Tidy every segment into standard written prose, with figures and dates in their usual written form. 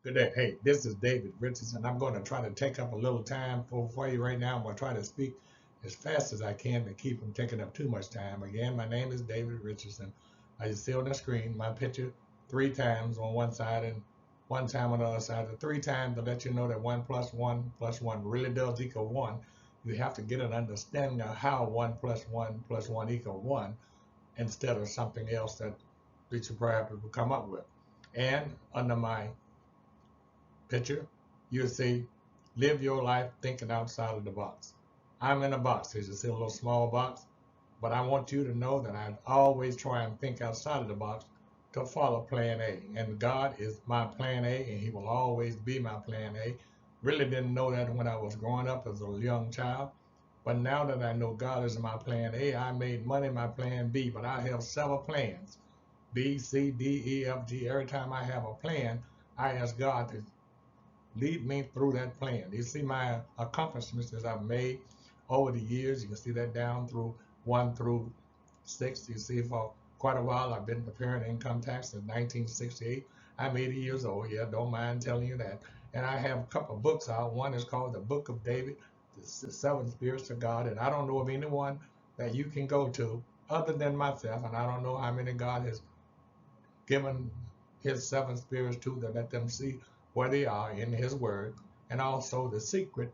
Good day. Hey, this is David Richardson. I'm going to try to take up a little time for you right now. I'm going to try to speak as fast as I can to keep from taking up too much time. Again, my name is David Richardson. I see on the screen my picture three times on one side and one time on the other side. The three times to let you know that 1 plus 1 really does equal 1. You have to get an understanding of how 1 plus 1 plus 1 equal 1 instead of something else that you perhaps will come up with. And under my picture, you'll see live your life thinking outside of the box. I'm in a box. As you see a little small box, but I want you to know that I always try and think outside of the box to follow plan A. And God is my plan A, and He will always be my plan A. Really didn't know that when I was growing up as a young child. But now that I know God is my plan A, I made money my plan B. But I have several plans B, C, D, E, F, G. Every time I have a plan, I ask God to lead me through that plan. You see my accomplishments that I've made over the years. You can see that down through 1 through 6. You see for quite a while I've been preparing income tax since 1968. I'm 80 years old. Yeah, don't mind telling you that. And I have a couple of books out. One is called The Book of David, The Seven Spirits of God. And I don't know of anyone that you can go to other than myself. And I don't know how many God has given his seven spirits to let them see where they are in his word, and also the secret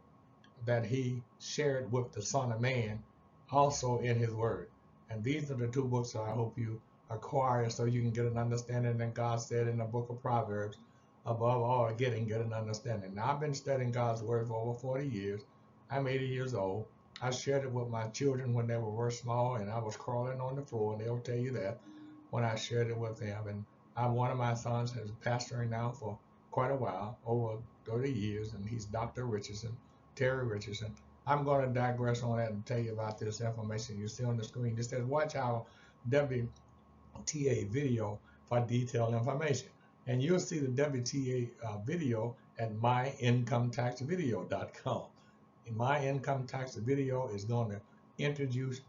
that he shared with the Son of Man also in his word. And these are the two books that I hope you acquire so you can get an understanding that God said in the book of Proverbs, above all get an understanding. Now I've been studying God's word for over 40 years. I'm 80 years old. I shared it with my children when they were very small and I was crawling on the floor, and they'll tell you that when I shared it with them. And one of my sons has been pastoring now for quite a while, over 30 years, and he's Dr. Richardson, Terry Richardson. I'm going to digress on that and tell you about this information you see on the screen. It says, watch our WTA video for detailed information. And you'll see the WTA video at myincometaxvideo.com. My income tax video is going to introduce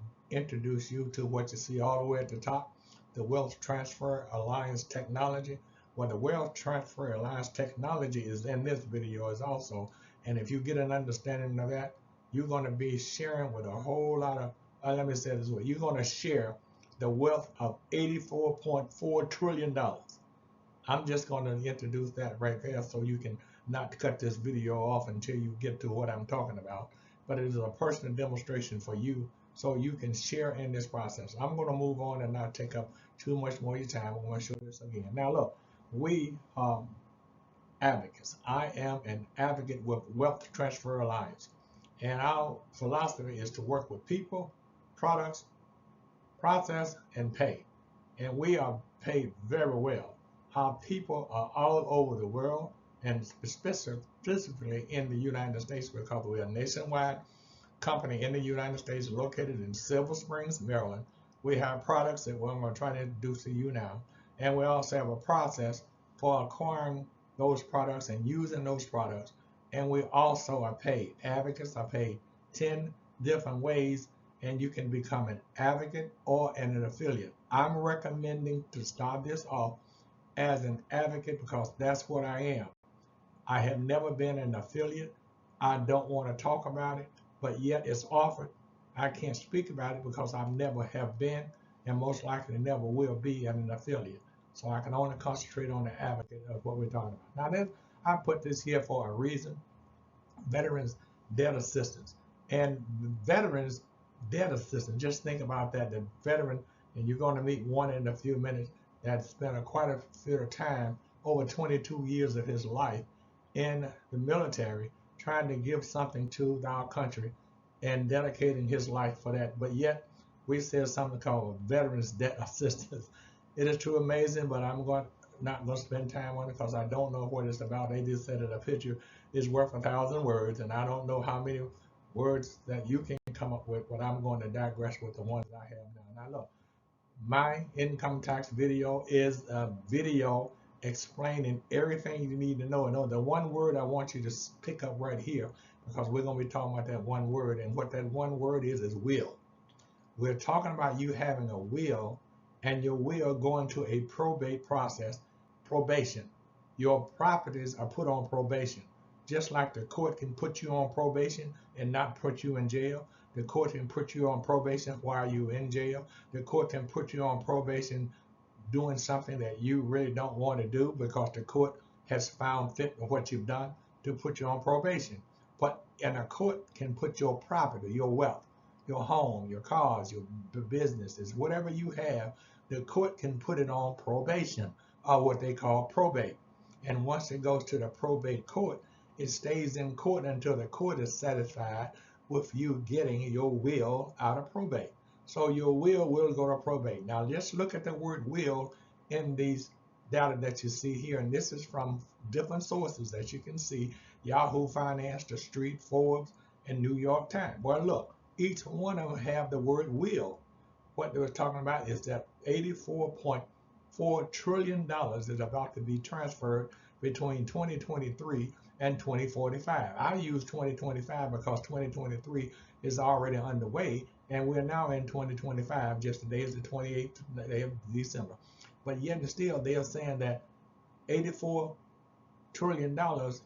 you to what you see all the way at the top, the Wealth Transfer Alliance technology. Well, the Wealth Transfer Alliance technology is in this video as also, and if you get an understanding of that, you're going to be sharing with a whole lot of, let me say this way, you're going to share the wealth of $84.4 trillion. I'm just going to introduce that right there so you can not cut this video off until you get to what I'm talking about. But it is a personal demonstration for you so you can share in this process. I'm going to move on and not take up too much more of your time. I'm going to show this again. Now look, we are advocates. I am an advocate with Wealth Transfer Alliance. And our philosophy is to work with people, products, process, and pay. And we are paid very well. Our people are all over the world, and specifically in the United States, because we are a nationwide company in the United States located in Silver Springs, Maryland. We have products that we're going to try to introduce to you now. And we also have a process for acquiring those products and using those products. And we also are paid. Advocates are paid 10 different ways, and you can become an advocate or an affiliate. I'm recommending to start this off as an advocate because that's what I am. I have never been an affiliate. I don't want to talk about it, but yet it's offered. I can't speak about it because I never have been and most likely never will be an affiliate. So I can only concentrate on the advocate of what we're talking about. Now, I put this here for a reason. Veterans Debt Assistance. And veterans debt assistance, just think about that. The veteran, and you're going to meet one in a few minutes, that spent quite a bit of time, over 22 years of his life in the military, trying to give something to our country and dedicating his life for that. But yet, we said something called Veterans Debt Assistance. It is too amazing, but not going to spend time on it because I don't know what it's about. They just said that a picture is worth 1,000 words, and I don't know how many words that you can come up with, but I'm going to digress with the ones I have now. Now look, my income tax video is a video explaining everything you need to know. And the one word I want you to pick up right here, because we're going to be talking about that one word, and what that one word is will. We're talking about you having a will and your will going to a probate process, probation. your properties are put on probation. Just like the court can put you on probation and not put you in jail, the court can put you on probation while you're in jail. The court can put you on probation doing something that you really don't want to do because the court has found fit for what you've done to put you on probation. But and a court can put your property, your wealth, your home, your cars, your businesses, whatever you have, the court can put it on probation, or what they call probate. And once it goes to the probate court, it stays in court until the court is satisfied with you getting your will out of probate. So your will go to probate. Now just look at the word will in these data that you see here, and this is from different sources that you can see: Yahoo Finance, The Street, Forbes, and New York Times. Well, look, each one of them have the word will. What they were talking about is that $84.4 trillion is about to be transferred between 2023 and 2045. I use 2025 because 2023 is already underway, and we're now in 2025. Just today is the 28th day of December. But yet and still, they are saying that $84 trillion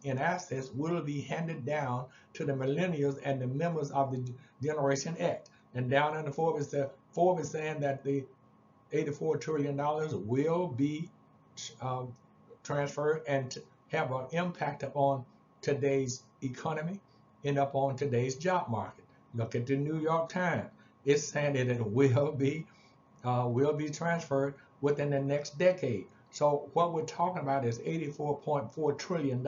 in assets will be handed down to the millennials and the members of the Generation X. And down in the Forbes is saying that the $84 trillion will be transferred and have an impact upon today's economy and upon today's job market. Look at the New York Times. It's saying that it will be transferred within the next decade. So what we're talking about is $84.4 trillion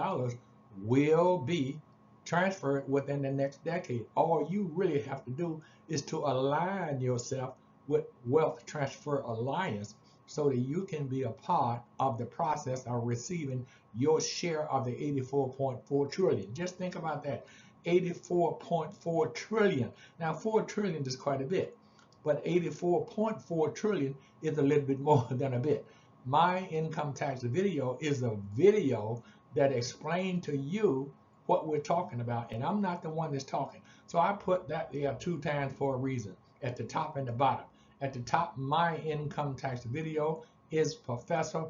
will be transferred within the next decade. All you really have to do is to align yourself with Wealth Transfer Alliance so that you can be a part of the process of receiving your share of the $84.4 trillion. Just think about that. $84.4 trillion. Now 4 trillion is quite a bit, but $84.4 trillion is a little bit more than a bit. My income tax video is a video that explains to you what we're talking about, and I'm not the one that's talking. So I put that there 2 times for a reason, at the top and the bottom. At the top, my income tax video is Professor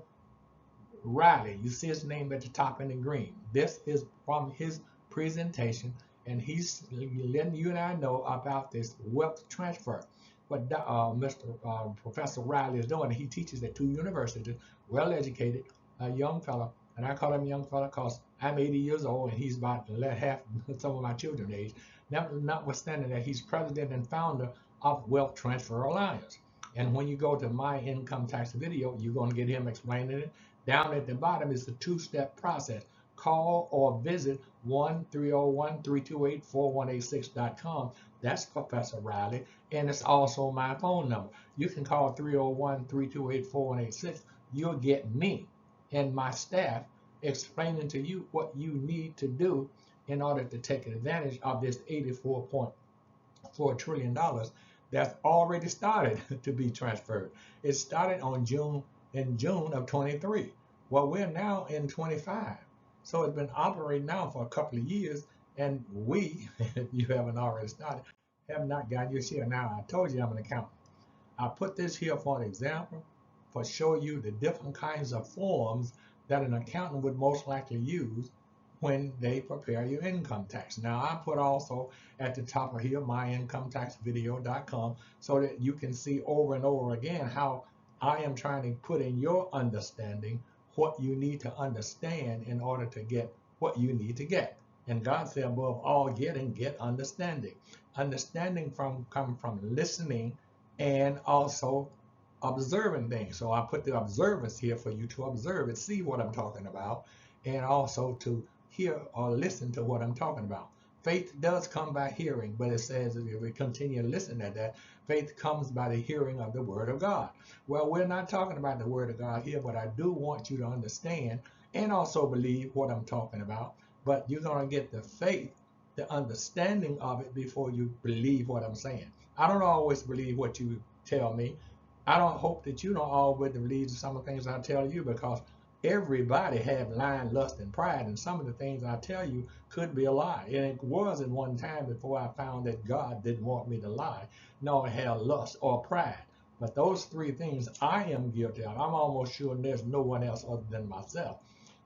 Riley. You see his name at the top in the green. This is from his presentation, and he's letting you and I know about this wealth transfer. What Professor Riley is doing. He teaches at 2 universities, well-educated, a young fellow, and I call him young fellow because I'm 80 years old and he's about half some of my children's age. Notwithstanding that, he's president and founder of Wealth Transfer Alliance. And when you go to my income tax video, you're going to get him explaining it. Down at the bottom is the 2-step process. Call or visit 1-301-328-4186.com. That's Professor Riley, and it's also my phone number. You can call 301-328-4186. You'll get me and my staff explaining to you what you need to do in order to take advantage of this $84.4 trillion that's already started to be transferred. It started in June of 23. Well, we're now in 25. So it's been operating now for a couple of years, and we, if you haven't already started, have not gotten your share. Now, I told you I'm an accountant. I put this here for an example, for show you the different kinds of forms that an accountant would most likely use when they prepare your income tax. Now, I put also at the top of here, myincometexvideo.com, so that you can see over and over again how I am trying to put in your understanding what you need to understand in order to get what you need to get. And God said, above all getting, get understanding. Understanding comes from listening and also observing things. So I put the observance here for you to observe and see what I'm talking about, and also to hear or listen to what I'm talking about. Faith does come by hearing, but it says if we continue to listen at that, faith comes by the hearing of the Word of God. Well, we're not talking about the Word of God here, but I do want you to understand and also believe what I'm talking about. But you're going to get the faith, the understanding of it before you believe what I'm saying. I don't always believe what you tell me. I don't hope that you don't always believe some of the things I tell you, because everybody have lying, lust, and pride, and some of the things I tell you could be a lie. And it was in one time before I found that God didn't want me to lie, nor have lust or pride. But those 3 things I am guilty of. I'm almost sure there's no one else other than myself.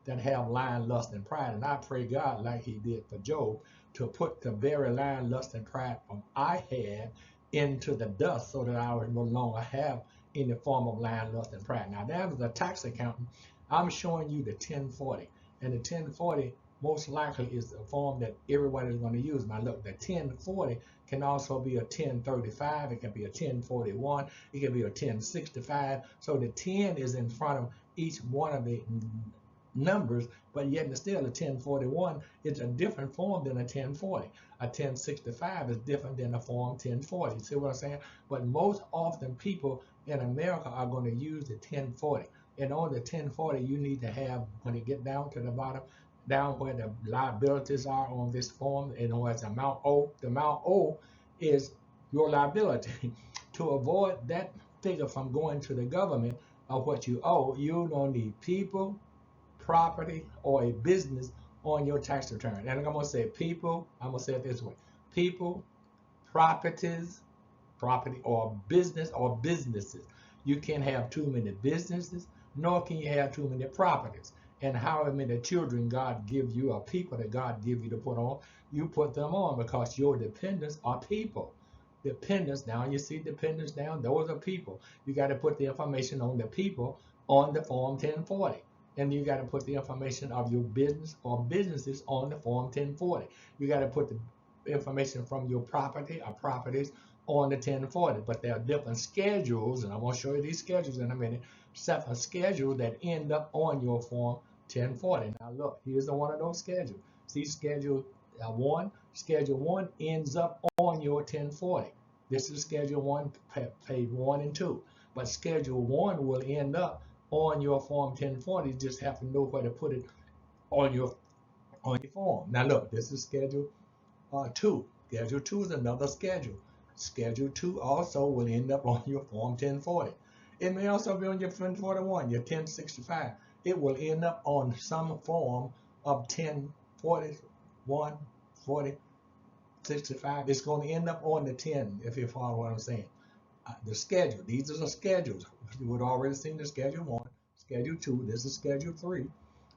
that have lying, lust, and pride. And I pray God, like He did for Job, to put the very lying, lust, and pride from I had into the dust, so that I would no longer have any form of lying, lust, and pride. Now, that was a tax accountant. I'm showing you the 1040, and the 1040 most likely is the form that everybody is going to use. Now, look, the 1040 can also be a 1035. It can be a 1041. It can be a 1065. So the 10 is in front of each one of the numbers, but yet it's still a 1041. It's a different form than a 1040. A 1065 is different than a form 1040. See what I'm saying? But most often people in America are going to use the 1040. And on the 1040, you need to have, when you get down to the bottom, down where the liabilities are on this form, and where it's amount O, the amount O is your liability. To avoid that figure from going to the government of what you owe, you don't need people, property, or a business on your tax return. And I'm going to say people, I'm going to say it this way: people, properties, property, or business, or businesses. You can't have too many businesses, nor can you have too many properties. And however many children God gives you, or people that God gives you to put on, you put them on, because your dependents are people. Dependents, down, you see dependents down, those are people. You got to put the information on the people on the form 1040. And you got to put the information of your business or businesses on the form 1040. You got to put the information from your property or properties on the 1040. But there are different schedules, and I'm going to show you these schedules in a minute. Separate schedules that end up on your form 1040. Now look, here's the one of those schedules. See schedule 1. Schedule 1 ends up on your 1040. This is schedule 1, page 1 and 2. But schedule 1 will end up on your form 1040. You just have to know where to put it on your form. Now look, this is schedule 2. Schedule 2 is another schedule. Schedule 2 also will end up on your form 1040. It may also be on your 1041, your 1065. It will end up on some form of 1041, 40, 65. It's going to end up on the 10, if you follow what I'm saying. The schedule, these are the schedules. You would already seen the schedule 1, schedule 2, this is schedule 3.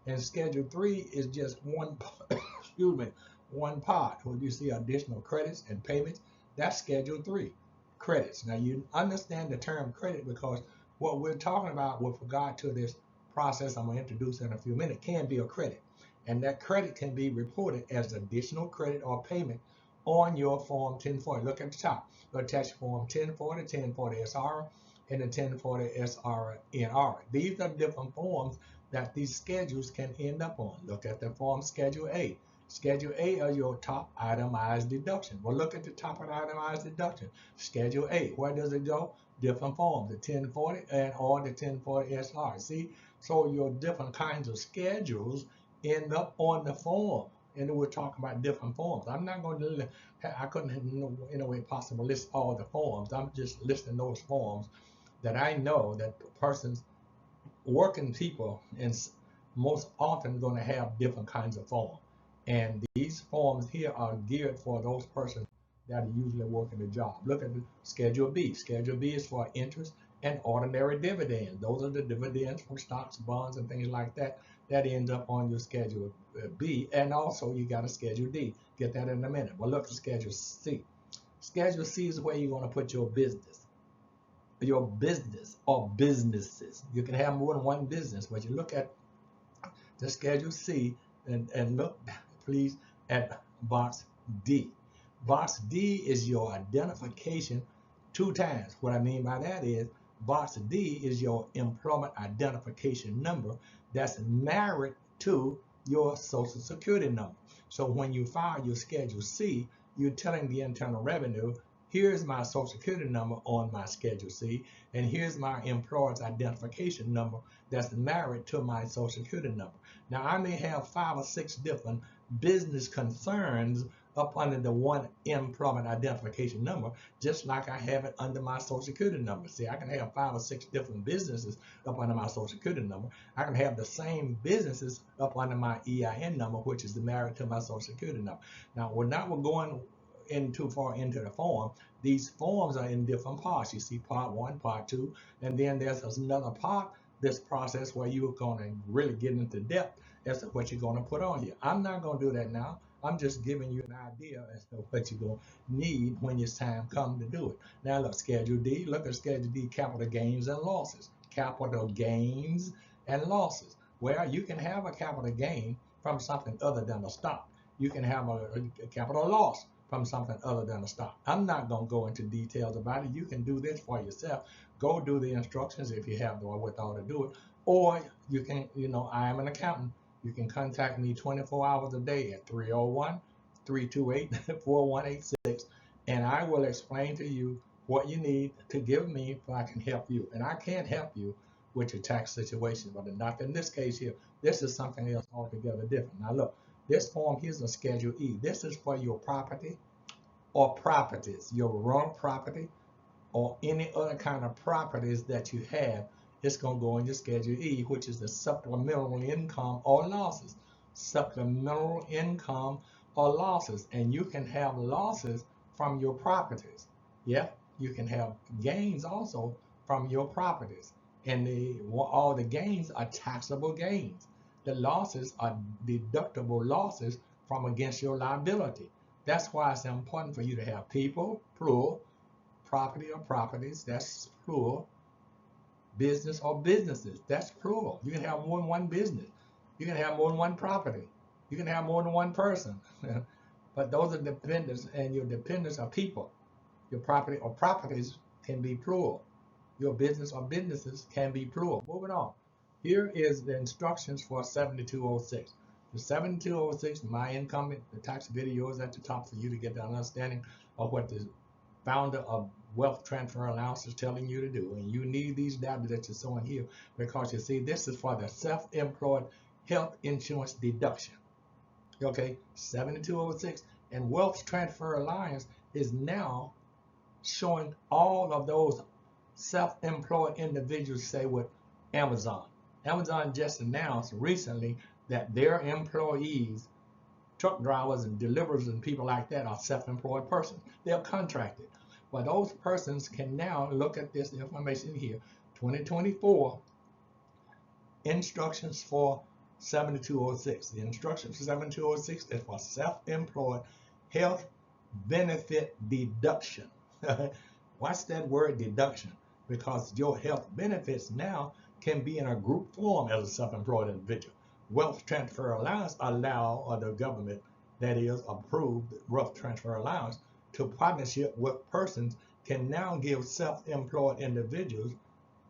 And schedule 3 is just one, excuse me, one part where you see additional credits and payments. That's schedule 3, credits. Now you understand the term credit, because what we're talking about with regard to this process I'm going to introduce in a few minutes can be a credit. And that credit can be reported as additional credit or payment on your form 1040. Look at the top. Attach form 1040, 1040 SR, and the 1040 SRNR. These are different forms that these schedules can end up on. Look at the form Schedule A. Schedule A are your top itemized deduction. Well, look at the top of the itemized deduction. Schedule A, where does it go? Different forms, the 1040 and or the 1040 SR. See, so your different kinds of schedules end up on the form. And we're talking about different forms. I'm not going to, I couldn't in a way possible list all the forms. I'm just listing those forms that I know that persons, working people, and most often going to have different kinds of forms. And these forms here are geared for those persons that are usually working a job. Look at the Schedule B. Schedule B is for interest and ordinary dividends. Those are the dividends from stocks, bonds, and things like that that ends up on your Schedule B. And also you got a Schedule D. Get that in a minute. But look at Schedule C. Schedule C is where you're going to put your business or businesses. You can have more than one business, but you look at the Schedule C and look, please, at box D. Box D is your identification 2 times. What I mean by that is box D is your employment identification number that's married to your Social Security number. So when you file your Schedule C, you're telling the Internal Revenue, here's my Social Security number on my Schedule C, and here's my employer's identification number that's married to my Social Security number. Now, I may have 5 or 6 different business concerns up under the one employment identification number, just like I have it under my Social Security number. See, I can have 5 or 6 different businesses up under my Social Security number. I can have the same businesses up under my EIN number, which is married to my Social Security number. Now, we're going in too far into the form. These forms are in different parts. You see part 1, part 2, and then there's another part, this process where you're going to really get into depth, as to what you're going to put on here. I'm not going to do that now. I'm just giving you an idea as to what you're going to need when it's time come to do it. Now look, Schedule D, look at Schedule D, capital gains and losses. Capital gains and losses. Well, you can have a capital gain from something other than a stock. You can have a capital loss from something other than a stock. I'm not going to go into details about it. You can do this for yourself. Go do the instructions if you have the wherewithal to do it. Or you can, I am an accountant. You can contact me 24 hours a day at 301-328-4186, and I will explain to you what you need to give me so I can help you. And I can't help you with your tax situation, but not in this case here. This is something else altogether different. Now look, this form here's a Schedule E. This is for your property or properties, your real property or any other kind of properties that you have. It's going to go in your Schedule E, which is the supplemental income or losses. Supplemental income or losses. And you can have losses from your properties. Yeah, you can have gains also from your properties. And all the gains are taxable gains. The losses are deductible losses from against your liability. That's why it's important for you to have people, plural, property or properties, that's plural, business or businesses, that's plural. You can have more than one business. You can have more than one property. You can have more than one person. But those are dependents, and your dependents are people. Your property or properties can be plural. Your business or businesses can be plural. Moving on. Here is the instructions for 7206. The 7206, my income, the tax video is at the top for you to get the understanding of what the founder of Wealth Transfer Allowance is telling you to do. And you need these data that you're showing here because you see this is for the self-employed health insurance deduction. Okay, 7206. And Wealth Transfer Alliance is now showing all of those self-employed individuals, say with Amazon. Amazon just announced recently that their employees, truck drivers and deliverers and people like that, are self-employed persons. They're contracted. But those persons can now look at this information here, 2024 instructions for 7206. The instructions for 7206 is for self-employed health benefit deduction. Watch that word deduction, because your health benefits now can be in a group form as a self-employed individual. Wealth Transfer Allowance allow, or the government that is approved Wealth Transfer Allowance, to partnership with persons can now give self-employed individuals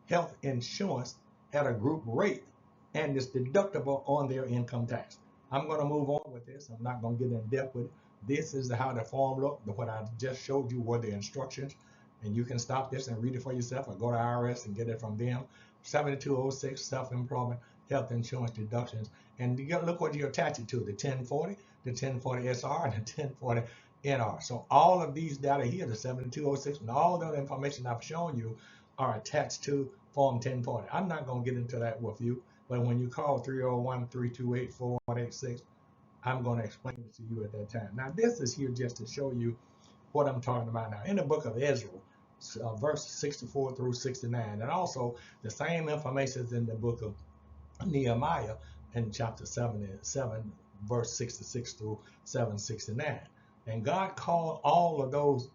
health insurance at a group rate, and it's deductible on their income tax. I'm going to move on with this. I'm not going to get in depth with it. This is how the form looked. What I just showed you were the instructions, and you can stop this and read it for yourself, or go to IRS and get it from them. 7206 self-employment health insurance deductions, and you look what you attach it to: the 1040, the 1040 SR, and the 1040 NR. So all of these data here, the 7206, and all the information I've shown you are attached to Form 1040. I'm not going to get into that with you, but when you call 301-328-4186, I'm going to explain it to you at that time. Now, this is here just to show you what I'm talking about now. In the book of Ezra, verse 64 through 69, and also the same information is in the book of Nehemiah in chapter 7, verse 66 through 769. And God called all of those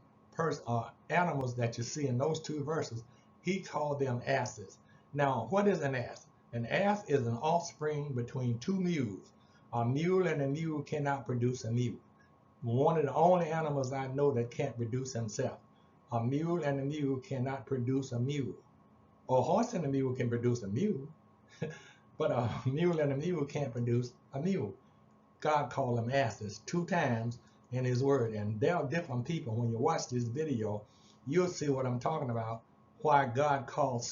animals that you see in those two verses, he called them asses. Now, what is an ass? An ass is an offspring between two mules. A mule and a mule cannot produce a mule. One of the only animals I know that can't produce himself. A mule and a mule cannot produce a mule. A horse and a mule can produce a mule, but a mule and a mule can't produce a mule. God called them asses 2 times in his word, and there are different people. When you watch this video, you'll see what I'm talking about, why God called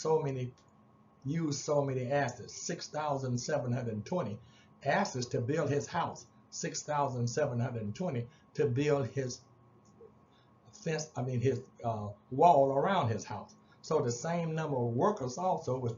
used so many asses, 6,720 asses to build his house, 6,720 to build his fence, his wall around his house. So the same number of workers also was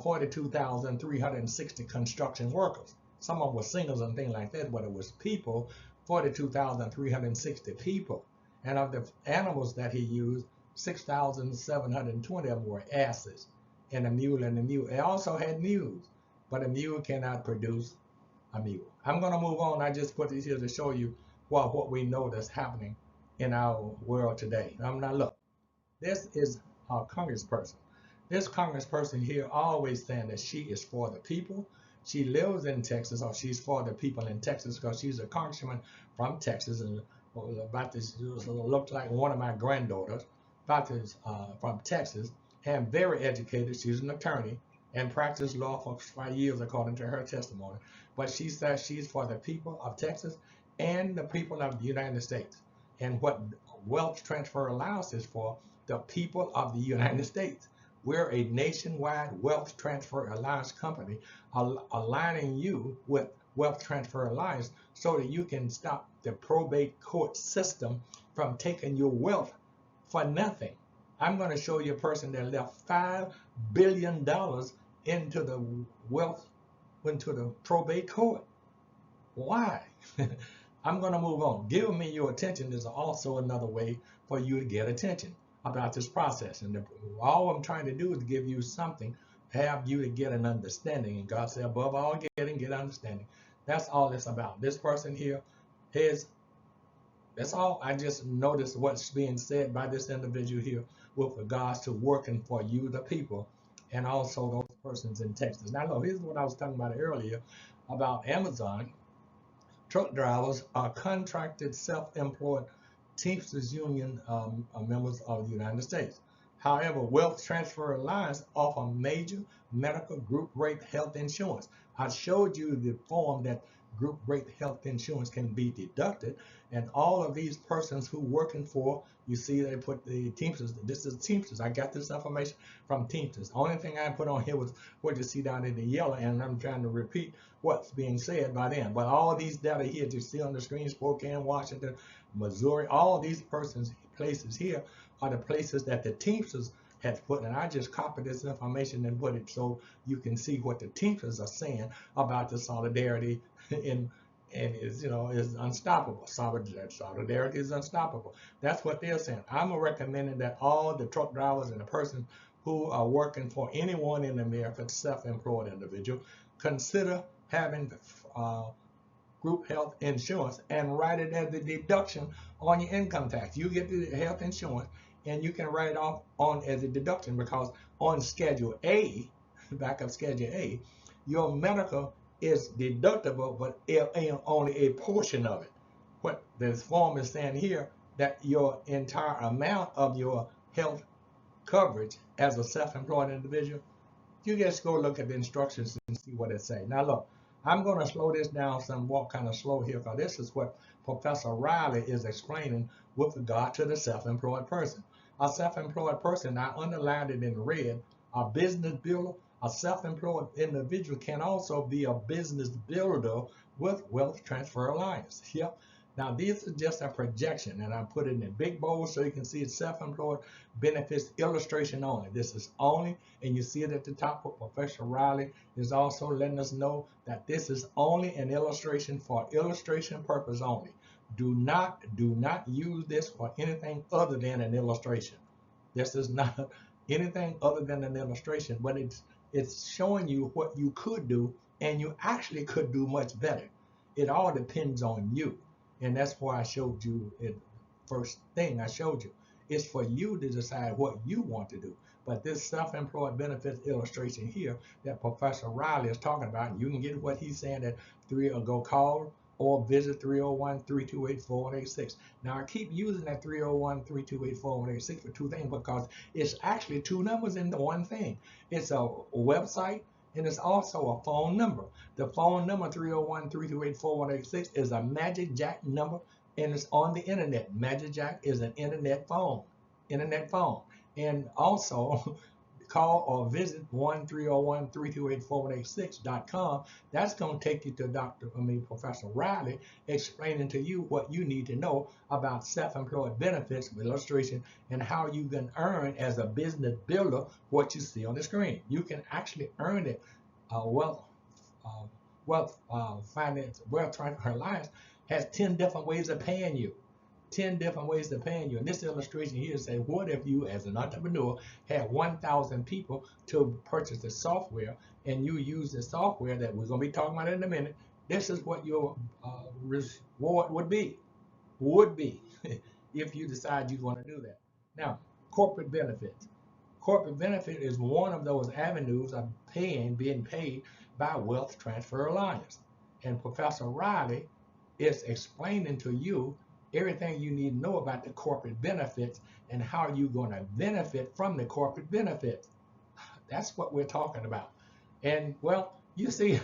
42,360 construction workers. Some of them were singles and things like that, but it was people, 42,360 people. And of the animals that he used, 6,720 of them were asses, and a mule and a mule. It also had mules, but a mule cannot produce amigo. I'm going to move on. I just put this here to show you what we know that's happening in our world today. Now look, this is a congressperson. This congressperson here always saying that she is for the people. She lives in Texas, or she's for the people in Texas because she's a congressman from Texas, and about this looked like one of my granddaughters, about this from Texas, and very educated. She's an attorney and practiced law for 5 years, according to her testimony. But she says she's for the people of Texas and the people of the United States. And what wealth transfer allows is for the people of the United States. We're a nationwide wealth transfer alliance company aligning you with Wealth Transfer Alliance so that you can stop the probate court system from taking your wealth for nothing. I'm going to show you a person that left $5 billion into the wealth, into the probate court. Why? I'm going to move on. Give me your attention is also another way for you to get attention about this process. And all I'm trying to do is give you something, have you to get an understanding. And God said, above all getting, get understanding. That's all it's about. This person here is, that's all. I just noticed what's being said by this individual here with regards to working for you, the people, and also those persons in Texas. Now, look, here's what I was talking about earlier about Amazon. Truck drivers are contracted, self-employed Teamsters Union members of the United States. However, Wealth Transfer Alliance offer major medical group rate health insurance. I showed you the form that group rate health insurance can be deducted, and all of these persons who working for, you see they put the Teamsters, this is Teamsters. I got this information from Teamsters. Only thing I put on here was what you see down in the yellow, and I'm trying to repeat what's being said by them. But all these data here that you see on the screen, Spokane, Washington, Missouri, all these persons, places here are the places that the Teamsters has put, and I just copied this information and put it so you can see what the Teamsters are saying about the solidarity and is, you know, is unstoppable. Solidarity is unstoppable. That's what they're saying. I'm recommending that all the truck drivers and the persons who are working for anyone in America, self-employed individual, consider having group health insurance and write it as a deduction on your income tax. You get the health insurance and you can write it off on as a deduction, because on Schedule A, back of Schedule A, your medical is deductible, but only a portion of it. What this form is saying here, that your entire amount of your health coverage as a self-employed individual, you just go look at the instructions and see what it says. Now look, I'm going to slow this down somewhat kind of slow here, because this is what Professor Riley is explaining with regard to the self-employed person. A self-employed person, I underlined it in red, a business builder. A self-employed individual can also be a business builder with Wealth Transfer Alliance. Yep. Now, this is just a projection, and I put it in big bold so you can see it's self-employed benefits illustration only. This is only, and you see it at the top. Professor Riley is also letting us know that this is only an illustration for illustration purpose only. Do not use this for anything other than an illustration. This is not anything other than an illustration, but it's showing you what you could do, and you actually could do much better. It all depends on you. And that's why I showed you it. First thing I showed you is for you to decide what you want to do. But this self-employed benefits illustration here that Professor Riley is talking about, you can get what he's saying at go call or visit 301-328-4186. Now I keep using that 301-328-4186 for two things, because it's actually two numbers in the one thing. It's a website, and it's also a phone number. The phone number 301-328-4186 is a Magic Jack number, and it's on the internet. Magic Jack is an internet phone. And also call or visit 1-301-328-4186.com. That's going to take you to Professor Riley explaining to you what you need to know about self-employed benefits illustration and how you can earn as a business builder what you see on the screen. You can actually earn it. Wealth Transfer Alliance has 10 different ways of paying you. 10 different ways of paying you. And this illustration here says, what if you as an entrepreneur had 1,000 people to purchase the software, and you use the software that we're going to be talking about in a minute, This is what your reward would be if you decide you want to do that. Now, corporate benefits. Corporate benefit is one of those avenues of being paid by Wealth Transfer Alliance. And Professor Riley is explaining to you everything you need to know about the corporate benefits and how you're going to benefit from the corporate benefits. That's what we're talking about. And well, you see,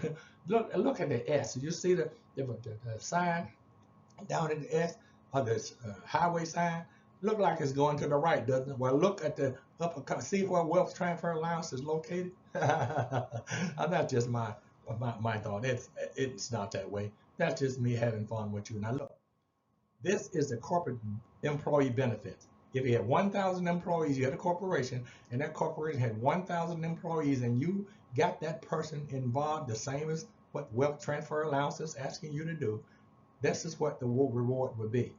look at the S. You see the sign down in the S of this highway sign. Look like it's going to the right, doesn't it? Well, look at the upper. See where Wealth Transfer Alliance is located. That's just my thought. It's not that way. That's just me having fun with you. Now look, this is the corporate employee benefits. If you had 1,000 employees, you had a corporation, and that corporation had 1,000 employees, and you got that person involved, the same as what Wealth Transfer Alliance is asking you to do, this is what the reward would be.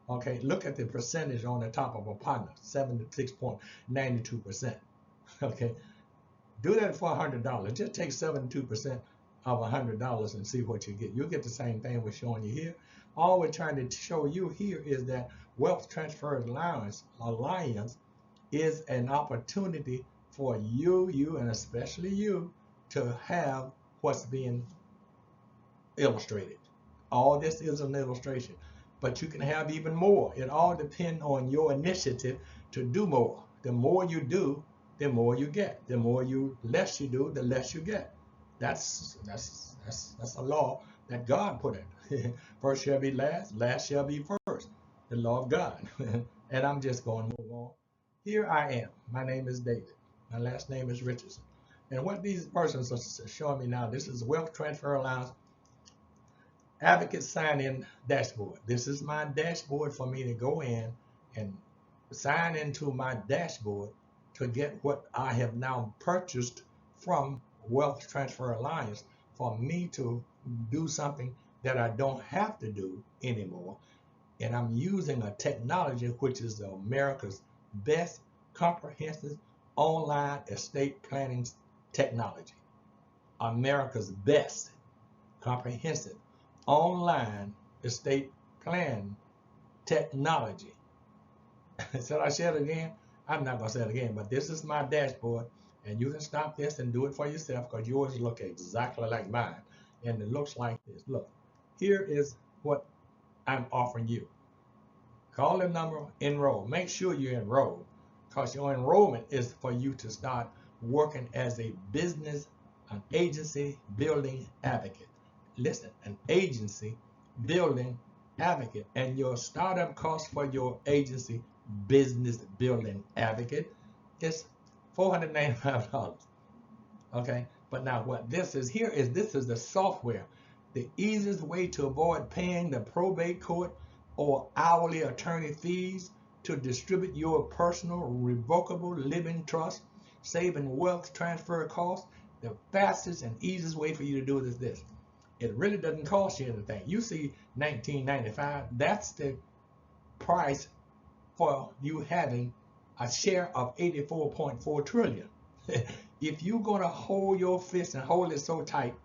Okay, look at the percentage on the top of a partner, 76.92%. Okay, do that for $100. Just take 72% of $100 and see what you get. You'll get the same thing we're showing you here. All we're trying to show you here is that Wealth Transfer Alliance is an opportunity for you, and especially you, to have what's being illustrated. All this is an illustration, but you can have even more. It all depends on your initiative to do more. The more you do, the more you get. The less you do, the less you get. That's a law that God put in. First shall be last, last shall be first. The law of God. And I'm just going to move on. Here I am. My name is David. My last name is Richardson. And what these persons are showing me now, this is Wealth Transfer Alliance Advocate Sign-In Dashboard. This is my dashboard for me to go in and sign into my dashboard to get what I have now purchased from Wealth Transfer Alliance for me to do something that I don't have to do anymore. And I'm using a technology which is America's best comprehensive online estate planning technology. America's best comprehensive online estate plan technology. Should I say it again? I'm not going to say it again, but this is my dashboard, and you can stop this and do it for yourself because yours look exactly like mine, and it looks like this. Look, here is what I'm offering you. Call the number, enroll. Make sure you enroll because your enrollment is for you to start working as a business, an agency building advocate. Listen, an agency building advocate, and your startup cost for your agency business building advocate is $495. Okay, but now what this is here is this is the software, the easiest way to avoid paying the probate court or hourly attorney fees to distribute your personal revocable living trust, saving wealth transfer costs. The fastest and easiest way for you to do it is this. It really doesn't cost you anything. You see $19.95, that's the price for you having a share of 84.4 trillion. If you're going to hold your fist and hold it so tight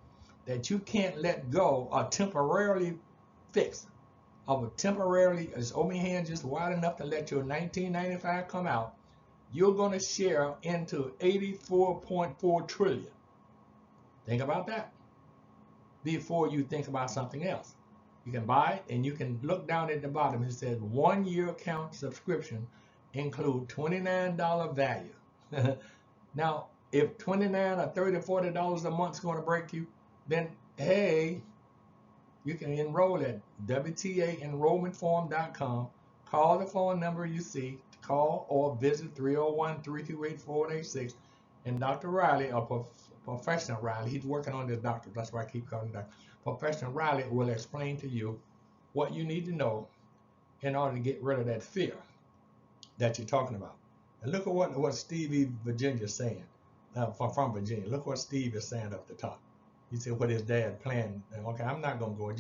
that you can't let go or temporarily fix, is open your hand just wide enough to let your $19.95 come out, you're going to share into 84.4 trillion. Think about that before you think about something else. You can buy it, and you can look down at the bottom. It says 1 year account subscription include $29 value. Now, if $29 or $30 or $40 a month is going to break you, then hey, you can enroll at WTAenrollmentform.com. Call the phone number you see, call or visit 301-328-4886, and Dr. Riley, or Professional Riley, he's working on this doctor, that's why I keep calling him Dr. Professional Riley will explain to you what you need to know in order to get rid of that fear that you're talking about. And look at what Stevie Virginia is saying, from Virginia. Look what Steve is saying up the top. He said what his dad planned. Okay, I'm not going to go.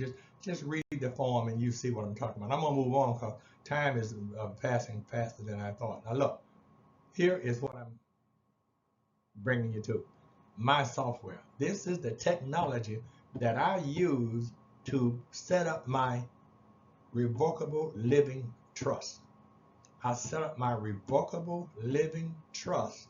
Just read the form and you see what I'm talking about. I'm going to move on because time is passing faster than I thought. Now look, here is what I'm bringing you to. My software. This is the technology that I use to set up my revocable living trust. I set up my revocable living trust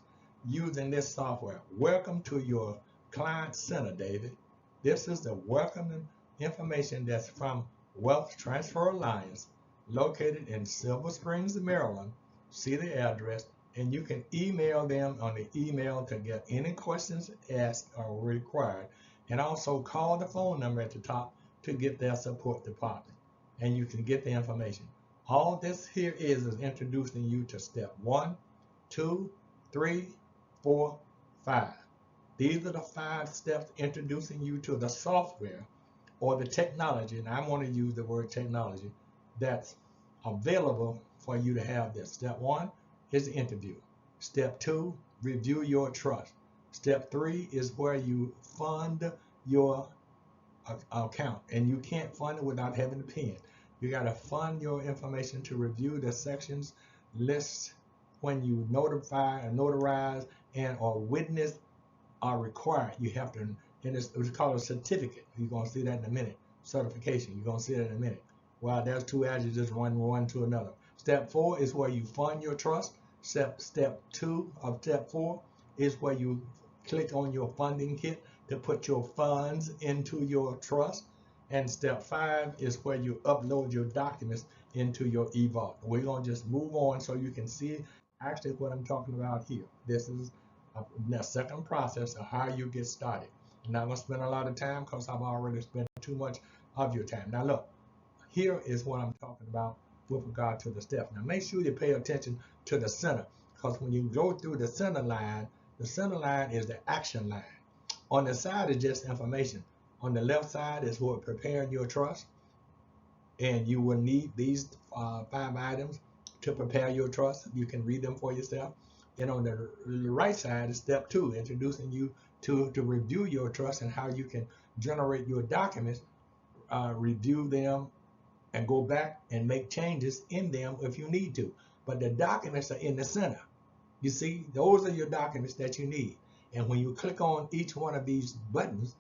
using this software. Welcome to your client center, David. This is the welcoming information that's from Wealth Transfer Alliance, located in Silver Springs, Maryland. See the address, and you can email them on the email to get any questions asked or required, and also call the phone number at the top to get their support department, and you can get the information. All this here is introducing you to step 1, 2, 3, 4, 5. These are the 5 steps introducing you to the software or the technology, and I want to use the word technology, that's available for you to have this. Step 1 is the interview. Step 2, review your trust. Step 3 is where you fund your account, and you can't fund it without having a pen. You got to fund your information to review the sections lists when you notify or notarize and or witness are required. You have to, and it's called a certificate. You're going to see that in a minute. Certification, you're going to see that in a minute. Well, there's two adjectives, one to another. Step 4 is where you fund your trust. Step 2 of step 4 is where you click on your funding kit to put your funds into your trust. And step 5 is where you upload your documents into your eVault. We're going to just move on so you can see actually what I'm talking about here. This is the second process of how you get started. I'm not going to spend a lot of time because I've already spent too much of your time. Now look, here is what I'm talking about with regard to the steps. Now make sure you pay attention to the center, because when you go through the center line is the action line. On the side is just information. On the left side is what preparing your trust, and you will need these 5 items to prepare your trust. You can read them for yourself. And on the right side is step 2, introducing you to review your trust and how you can generate your documents, review them, and go back and make changes in them if you need to. But the documents are in the center. You see, those are your documents that you need. And when you click on each one of these buttons,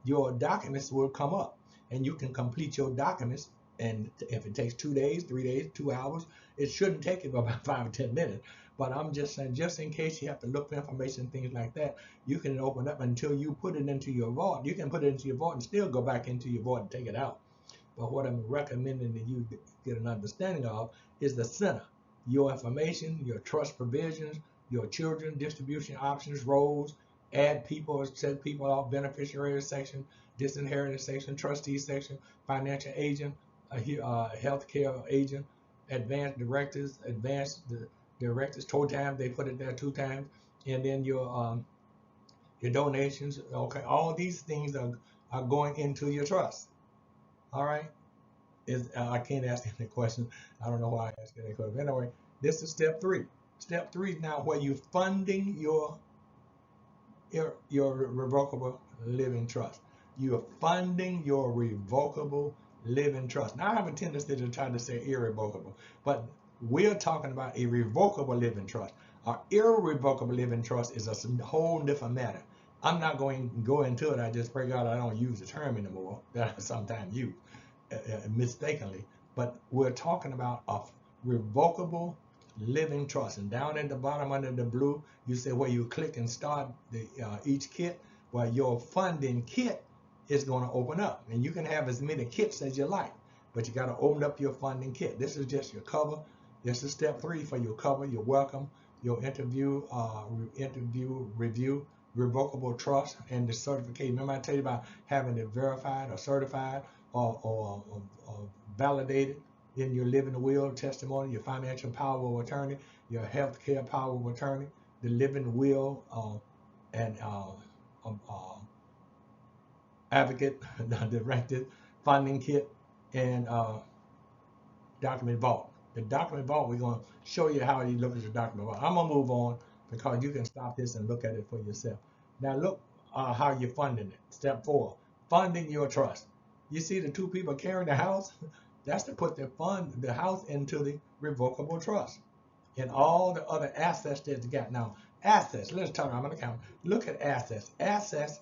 your documents will come up, and you can complete your documents. And if it takes 2 days, 3 days, 2 hours, it shouldn't take you about 5 or 10 minutes. But I'm just saying, just in case you have to look for information, things like that, you can open up until you put it into your vault. You can put it into your vault and still go back into your vault and take it out. But what I'm recommending that you get an understanding of is the center. Your information, your trust provisions, your children, distribution options, roles, add people, set people off, beneficiaries section, disinherited section, trustee section, financial agent, healthcare agent, advanced directors, total time, they put it there 2 times, and then your donations. Okay, all these things are going into your trust. All right. I can't ask any question. I don't know why I asked any question. Anyway, this is step 3. Step 3 is now where you funding your revocable living trust. You're funding your revocable living trust. Now I have a tendency to try to say irrevocable, but we're talking about a revocable living trust. Our irrevocable living trust is a whole different matter. I'm not going to go into it. I just pray God I don't use the term anymore that I sometimes use mistakenly. But we're talking about a revocable living trust. And down at the bottom under the blue, you say where you click and start the each kit. Well, your funding kit is going to open up, and you can have as many kits as you like, but you got to open up your funding kit. This is just your cover. This is step 3 for your cover, your welcome, your interview, review, revocable trust, and the certification. Remember I tell you about having it verified or certified or validated in your living will testimony, your financial power of attorney, your health care power of attorney, the living will and advocate, directed funding kit, and document vault. The document vault, we're going to show you how you look at the document vault. I'm going to move on because you can stop this and look at it for yourself. Now look how you're funding it. Step 4, funding your trust. You see the 2 people carrying the house? That's to put the house into the revocable trust and all the other assets that you got. Now, assets, let's talk, I'm going to count. Look at assets. Assets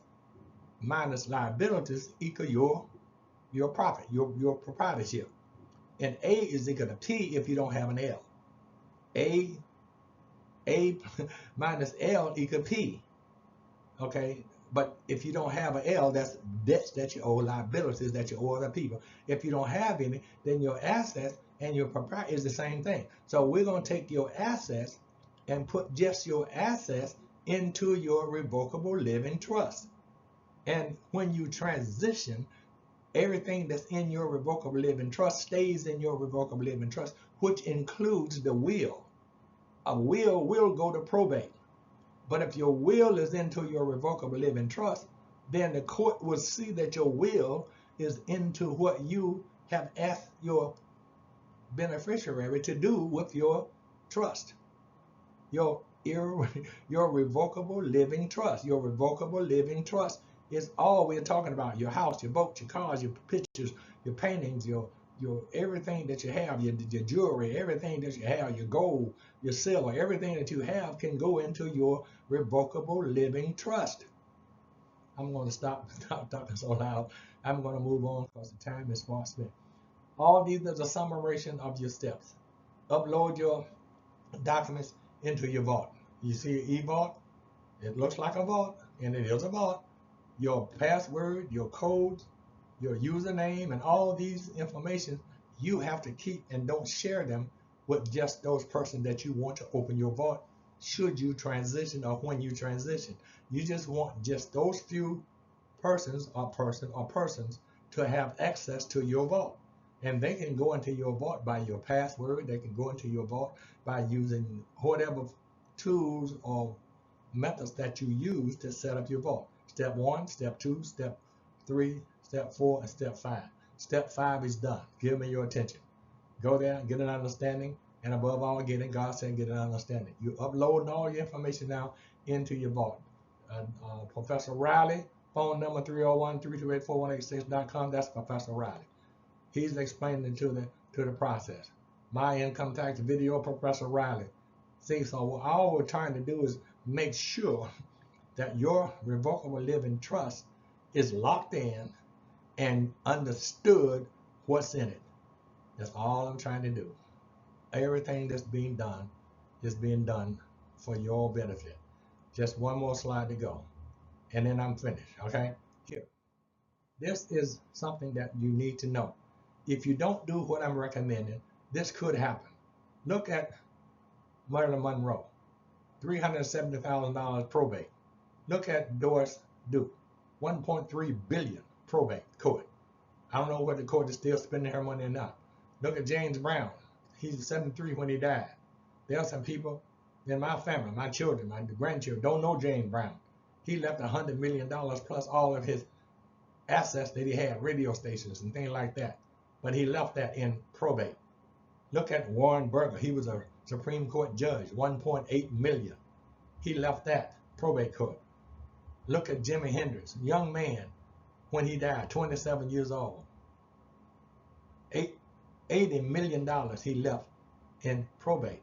minus liabilities equal your profit, your proprietorship. And A is equal to P if you don't have an L. A A minus L equal P. Okay, but if you don't have an L, that's debts that you owe, liabilities that you owe other people. If you don't have any, then your assets and your property is the same thing. So we're going to take your assets and put just your assets into your revocable living trust. And when you transition, everything that's in your revocable living trust stays in your revocable living trust, which includes the will. A will go to probate. But if your will is into your revocable living trust, then the court will see that your will is into what you have asked your beneficiary to do with your trust. Your revocable living trust. Your revocable living trust is all we're talking about. Your house, your boat, your cars, your pictures, your paintings, your everything that you have, your jewelry, everything that you have, your gold, your silver, everything that you have can go into your revocable living trust. I'm going to stop talking so loud. I'm going to move on because the time is far spent. All these are a summation of your steps. Upload your documents into your vault. You see eVault? It looks like a vault, and it is a vault. Your password, your codes, your username, and all these information you have to keep, and don't share them with just those persons that you want to open your vault should you transition or when you transition. You just want just those few persons or persons to have access to your vault. And they can go into your vault by your password. They can go into your vault by using whatever tools or methods that you use to set up your vault. Step 1, step 2, step 3, step 4, and step 5. Step 5 is done. Give me your attention. Go there, get an understanding, and above all, get it. God said, get an understanding. You upload all your information now into your vault. Professor Riley, phone number 301-328-4186.com. That's Professor Riley. He's explaining to the process. My income tax video, Professor Riley. See, so all we're trying to do is make sure that your revocable living trust is locked in and understood what's in it. That's all I'm trying to do. Everything that's being done is being done for your benefit. Just one more slide to go, and then I'm finished, okay? Here. This is something that you need to know. If you don't do what I'm recommending, this could happen. Look at Marilyn Monroe, $370,000 probate. Look at Doris Duke, $1.3 billion probate court. I don't know whether the court is still spending her money or not. Look at James Brown. He's 73 when he died. There are some people in my family, my children, my grandchildren, don't know James Brown. He left $100 million plus all of his assets that he had, radio stations and things like that. But he left that in probate. Look at Warren Burger. He was a Supreme Court judge, $1.8 million. He left that probate court. Look at Jimi Hendrix, young man, when he died, 27 years old. $80 million he left in probate.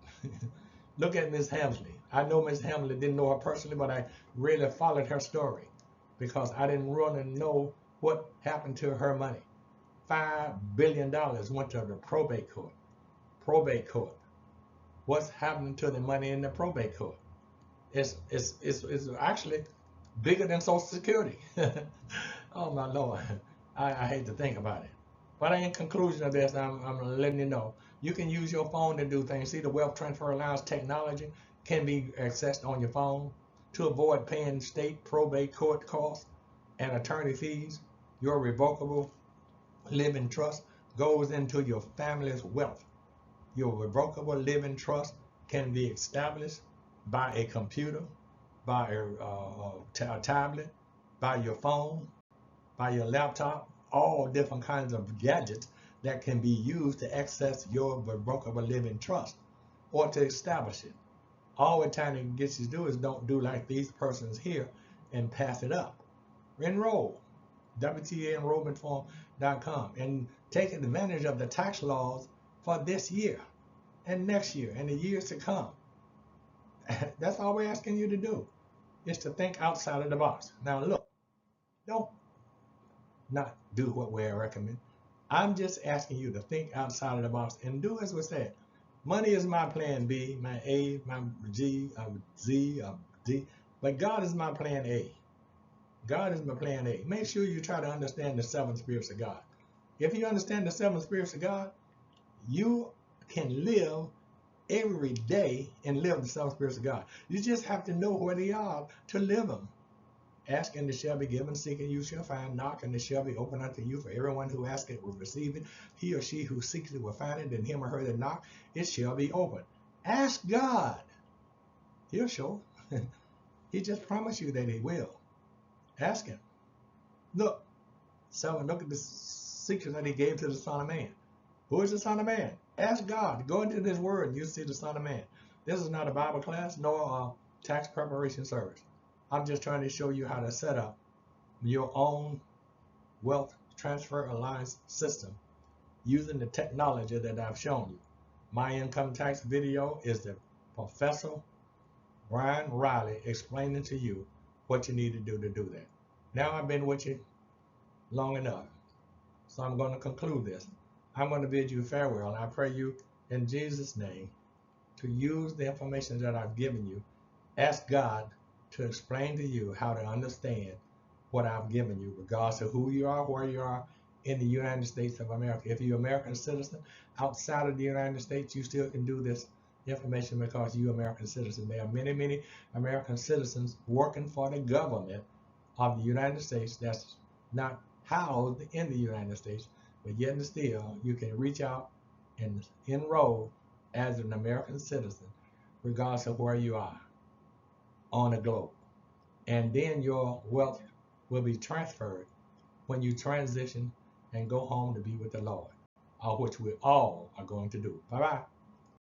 Look at Miss Hamsley. I know Miss Hamsley, didn't know her personally, but I really followed her story because I didn't want to know what happened to her money. $5 billion went to the probate court. Probate court. What's happening to the money in the probate court? It's actually bigger than Social Security. Oh my Lord, I hate to think about it. But in conclusion of this, I'm letting you know, you can use your phone to do things. See, the Wealth Transfer Allowance technology can be accessed on your phone to avoid paying state probate court costs and attorney fees. Your revocable living trust goes into your family's wealth. Your revocable living trust can be established by a computer, by a tablet, by your phone, by your laptop, all different kinds of gadgets that can be used to access your revocable living trust or to establish it. All we're trying to get you to do is don't do like these persons here and pass it up. Enroll, WTAenrollmentform.com, and take advantage of the tax laws for this year and next year and the years to come. That's all we're asking you to do, is to think outside of the box. Now look, Don't not do what we recommend. I'm just asking you to think outside of the box and do as we said. Money is my plan B, my A, my G, Z, D, but God is my plan A. God is my plan A. Make sure you try to understand the seven spirits of God. If you understand the seven spirits of God, you can live every day and live the seven spirits of God. You just have to know where they are to live them. Ask and it shall be given, seek and you shall find, knock and it shall be opened unto you. For everyone who asks it will receive it. He or she who seeks it will find it, and him or her that knock, it shall be opened. Ask God. He'll show. He just promised you that he will. Ask him. Look, look at the secret that he gave to the Son of Man. Who is the Son of Man? Ask God. Go into this word and you see the Son of Man. This is not a Bible class, nor a tax preparation service. I'm just trying to show you how to set up your own wealth transfer alliance system using the technology that I've shown you. My income tax video is the Professor Brian Riley explaining to you what you need to do that. Now I've been with you long enough, so I'm going to conclude this. I'm going to bid you farewell, and I pray you in Jesus' name to use the information that I've given you. Ask God to explain to you how to understand what I've given you, regardless of who you are, where you are in the United States of America. If you're an American citizen outside of the United States, you still can do this information because you're American citizen. There are many, many American citizens working for the government of the United States that's not housed in the United States, but yet and still you can reach out and enroll as an American citizen, regardless of where you are on the globe. And then your wealth will be transferred when you transition and go home to be with the Lord, which we all are going to do. Bye-bye.